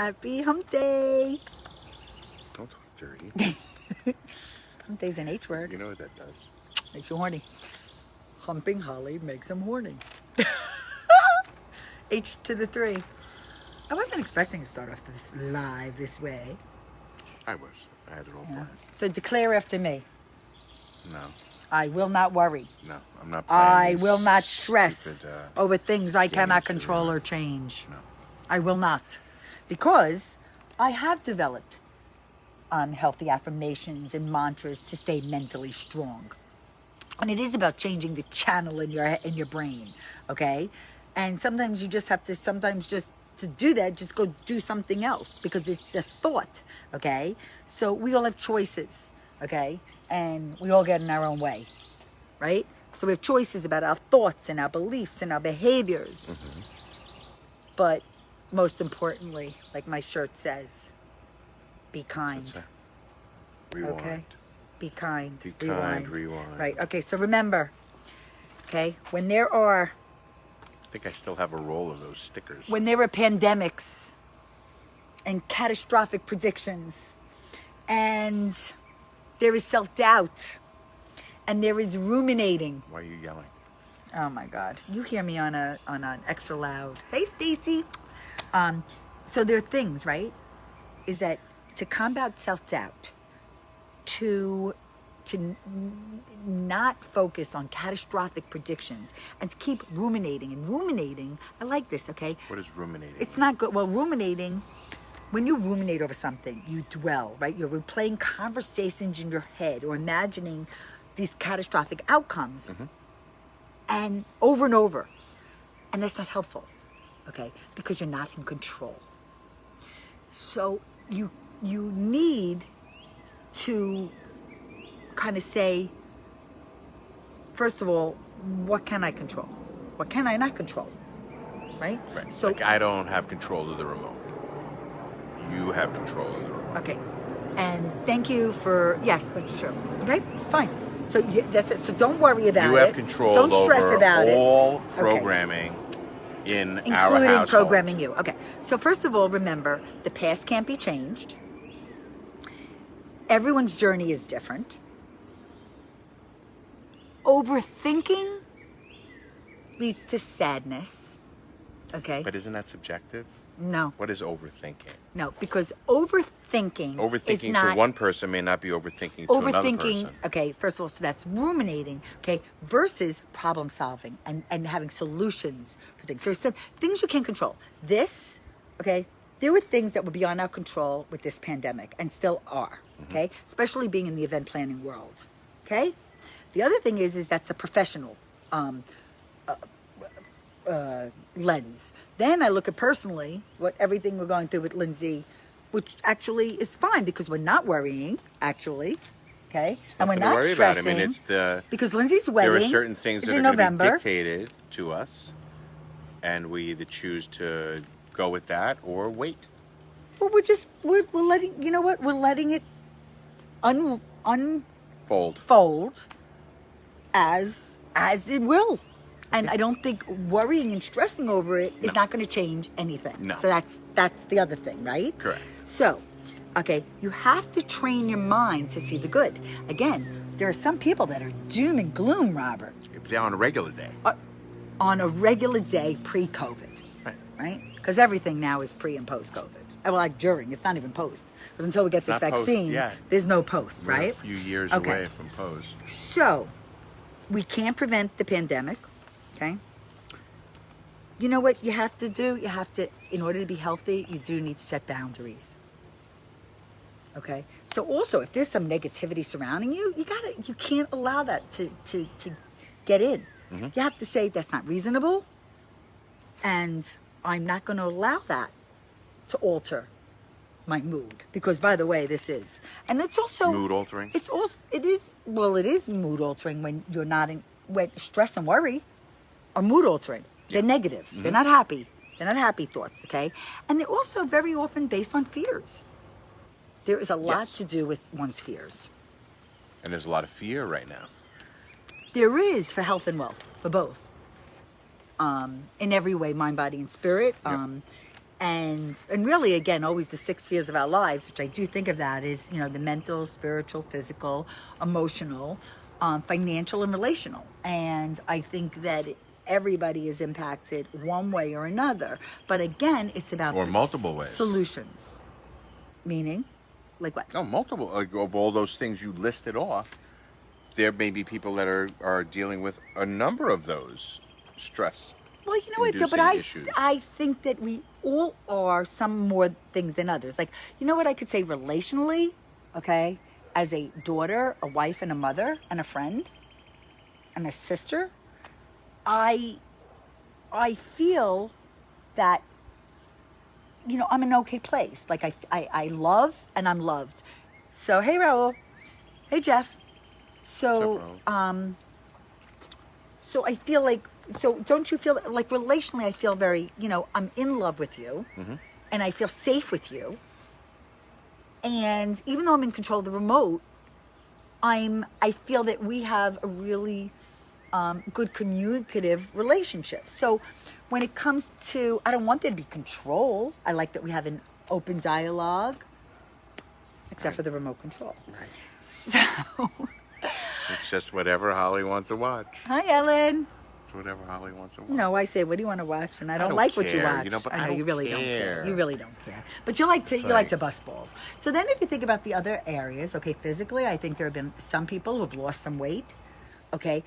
Happy hump day. Don't talk dirty. Hump day's an H word. You know what that does. Makes you horny. Humping Holly makes him horny. H to the 3. I wasn't expecting to start off this live this way. I was. I had it all planned. So declare after me. No. I will not worry. No, I'm not playing I these will not stress stupid, over things I cannot games control or- or change. No. I will not. Because I have developed healthy affirmations and mantras to stay mentally strong. And it is about changing the channel in your brain, okay? And sometimes you just have to, just to do that, just go do something else because it's a thought, okay? So we all have choices, okay? And we all get in our own way, right? So we have choices about our thoughts and our beliefs and our behaviors. Mm-hmm. But most importantly, like my shirt says, be kind. That's it. Rewind. Okay? Be kind. Be kind, rewind. Right. Okay. So remember, okay, when there are I think I still have a roll of those stickers. pandemics and catastrophic predictions, and there is self-doubt, and there is ruminating. Why are you yelling? Oh my God! You hear me on an extra loud. Hey, Stacy. So there are things, right? Is that to combat self-doubt, to not focus on catastrophic predictions and to keep ruminating. And ruminating, I like this, okay? What is ruminating? It's not good. Well, ruminating, when you ruminate over something, you dwell, right? You're replaying conversations in your head or imagining these catastrophic outcomes and over. And that's not helpful, okay? Because you're not in control. So you need to kind of say, first of all, what can I control? What can I not control? Right? Right. So, Like I don't have control of the remote. You have control of the remote. okay. And thank you for, yes, that's true. Okay, fine. So that's it. So don't worry about it. You have control Don't stress over about all it. programming in our Including household. programming you. Okay. So first of all, remember, the past can't be changed. Everyone's journey is different. Overthinking leads to sadness. Okay? But isn't that subjective? No, What is overthinking? no, because overthinking is Overthinking not to one person may not be overthinking to another overthinking. person. Okay, first of all, so that's ruminating. Okay, versus problem solving and having solutions for things. There's some things you can't control. This, okay, there were things that were beyond our control with this pandemic and still are. Okay, especially being in the event planning world. Okay, the other thing is that's a professional lens. Then I look at personally what everything we're going through with Lindsay, which actually is fine because we're not worrying, actually. Okay, and we're Nothing to not worry stressing. about. I mean, it's the because Lindsay's wedding. there are certain things is that in are going to be November. dictated to us, and we either choose to go with that or wait. Well, we're letting, you know what, we're letting it unfold Fold. as it will. And I don't think worrying and stressing over it is not going to change anything. No. So that's the other thing, right? Correct. So, okay, you have to train your mind to see the good. Again, there are some people that are doom and gloom, Robert, They're on a regular day. on a regular day pre-COVID, Right. right? Because everything now is pre and post-COVID. Well, like during, it's not even post. Because until we get this not post, vaccine, yeah. there's no post, We're right? a few years Okay. away from post. So, we can't prevent the pandemic, okay? You know what you have to do? You have to, in order to be healthy, you do need to set boundaries. Okay? So also, if there's some negativity surrounding you, you can't allow that to get in. Mm-hmm. You have to say that's not reasonable, and I'm not going to allow that to alter my mood. Because by the way, this is. And it's also Mood altering. it is mood altering when you're not when stress and worry are mood altering. They're negative. Mm-hmm. They're not happy. They're not happy thoughts, okay? And they're also very often based on fears. There is a lot Yes. to do with one's fears. And there's a lot of fear right now. There is for health and wealth, for both. In every way, mind, body, and spirit. Yep. and really, again, always the 6 spheres of our lives, which I do think of that is, the mental, spiritual, physical, emotional, financial, and relational. And I think that everybody is impacted one way or another. But again, it's about Or multiple ways. Solutions. Meaning, like what? No, multiple. Like, of all those things you listed off, there may be people that are dealing with a number of those stress. Well, you know what, Bill, but I think that we all are some more things than others. Like, you know what I could say relationally, okay? As a daughter, a wife, and a mother, and a friend, and a sister, I feel that, I'm in an okay place. Like, I love and I'm loved. So, hey, Raul. Hey, Jeff. So, What's up, so I feel like, so don't you feel like relationally, I feel very, I'm in love with you, and I feel safe with you. And even though I'm in control of the remote, I feel that we have a really good communicative relationship. So when it comes to, I don't want there to be control. I like that we have an open dialogue, except for the remote control. Right. So It's just whatever Holly wants to watch. hi, Ellen. It's whatever Holly wants to watch. No, I say, what do you want to watch? And I don't don't like what you care, watch. but I know I don't you really don't care. care. You really don't care. But you like to like- bust balls. So then, if you think about the other areas, okay, physically, I think there have been some people who have lost some weight, okay,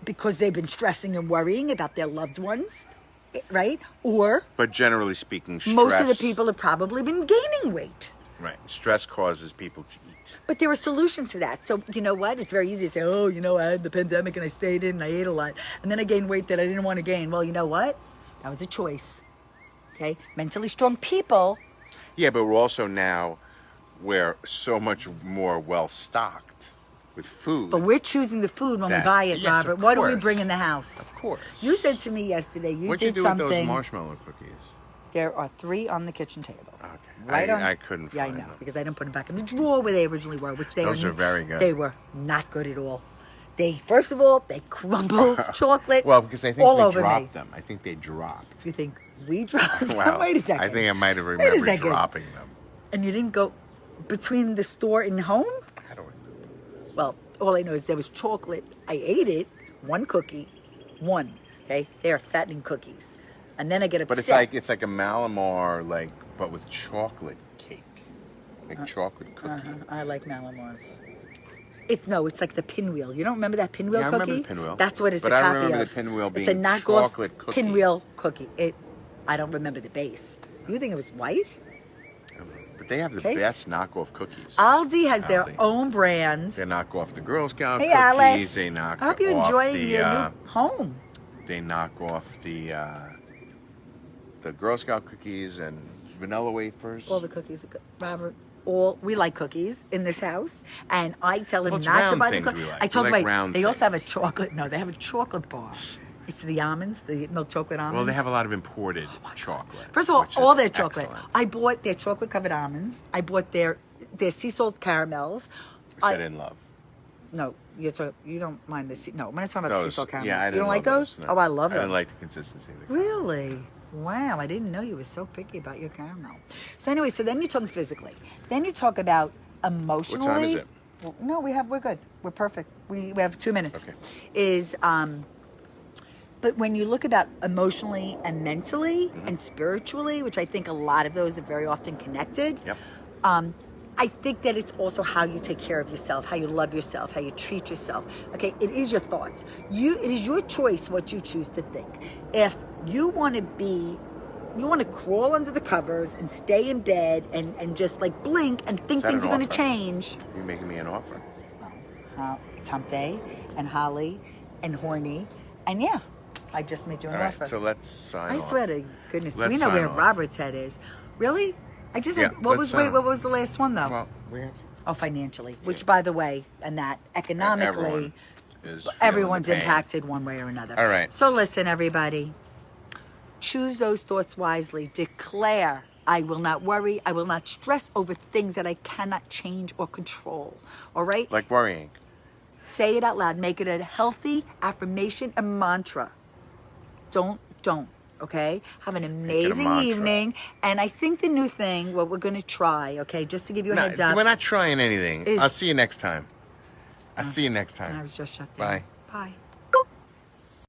because they've been stressing and worrying about their loved ones, right? Or But generally speaking, stress. most of the people have probably been gaining weight. Right. Stress causes people to eat. But there are solutions for that. So you know what? It's very easy to say, oh, I had the pandemic and I stayed in and I ate a lot. And then I gained weight that I didn't want to gain. Well, you know what? That was a choice. Okay? Mentally strong people. Yeah, but we're so much more well stocked with food. But we're choosing the food when we That- buy it, yes, of Robert. What do we course. bring in the house? Of course. You said to me yesterday, What'd did you do something. with those marshmallow cookies? There are 3 on the kitchen table. Okay. Right on. I couldn't Yeah, I find know, them. because I didn't put them back in the drawer where they originally were, which Those are very good. They were not good at all. First of all, they crumbled chocolate. Well, because I think all we over dropped me. them. I think they dropped. You think we dropped them? Well, Wait a second. I think I might have Wait a remembered second. dropping them. And you didn't go between the store and home? I don't remember. Well, all I know is there was chocolate. I ate it. 1 cookie. 1. Okay? They are fattening cookies. And then I get upset. But it's like a Malamar, but with chocolate cake. Like chocolate cookie. I like Malamars. It's like the pinwheel. You don't remember that pinwheel Yeah, I cookie? remember the pinwheel. That's what it's But a I copy remember of. the pinwheel It's a being knockoff chocolate cookie. pinwheel cookie. I don't remember the base. You think it was white? But they have the Okay. best knockoff cookies. Aldi has their Aldi. own brand. They knock off the Girl Scout Hey, cookies. Alice. They knock I hope you're off enjoying the, your new home. They knock off the Girl Scout cookies and vanilla wafers. All the cookies are good. Robert, we like cookies in this house, and I tell him Well, it's not to round buy the things cookies. we like. I told We him, like wait, round they also have a things. chocolate. No, they have a chocolate bar. It's the almonds, the milk chocolate almonds. Well, they have a lot of imported chocolate. First of all, which is all their chocolate. excellent, I bought their chocolate covered almonds. I bought their sea salt caramels. which I didn't love. No, you don't mind the sea. No, when I'm talking about the sea Those, salt caramels, yeah, I you didn't don't like love those? No. Oh, I love I them. didn't like the consistency of the caramel. Really? Wow, I didn't know you were so picky about your caramel. So anyway, so then you talk physically. Then you talk about emotionally. What time is it? Well, no, we're good. We're perfect. We have 2 minutes. Okay. But when you look about emotionally and mentally Mm-hmm. and spiritually, which I think a lot of those are very often connected. Yep. I think that it's also how you take care of yourself, how you love yourself, how you treat yourself. Okay, it is your thoughts. It is your choice what you choose to think. If you want to crawl under the covers and stay in bed and just like blink and think Is that things are an going to offer? change. You're making me an offer. It's Hump Day and Holly and Horny. And yeah, I just made you an All right, offer. so let's sign I off. swear to goodness, Let's we know sign where off. Robert's head is. Really? I just Yeah, what let's, what was the last one though? Well, we have Oh, financially, which by the way, and that economically, is feeling everyone's the pain. impacted one way or another. All right. So listen, everybody, choose those thoughts wisely. Declare, I will not worry. I will not stress over things that I cannot change or control. All right? Like worrying. Say it out loud. Make it a healthy affirmation and mantra. Don't. okay? Have an it a amazing mantra. evening. And I think the new thing, what we're going to try, okay, just to give you a heads up. We're not trying anything. Is- I'll see you next time. I'll see you next I time. was just shut down. Bye. Bye.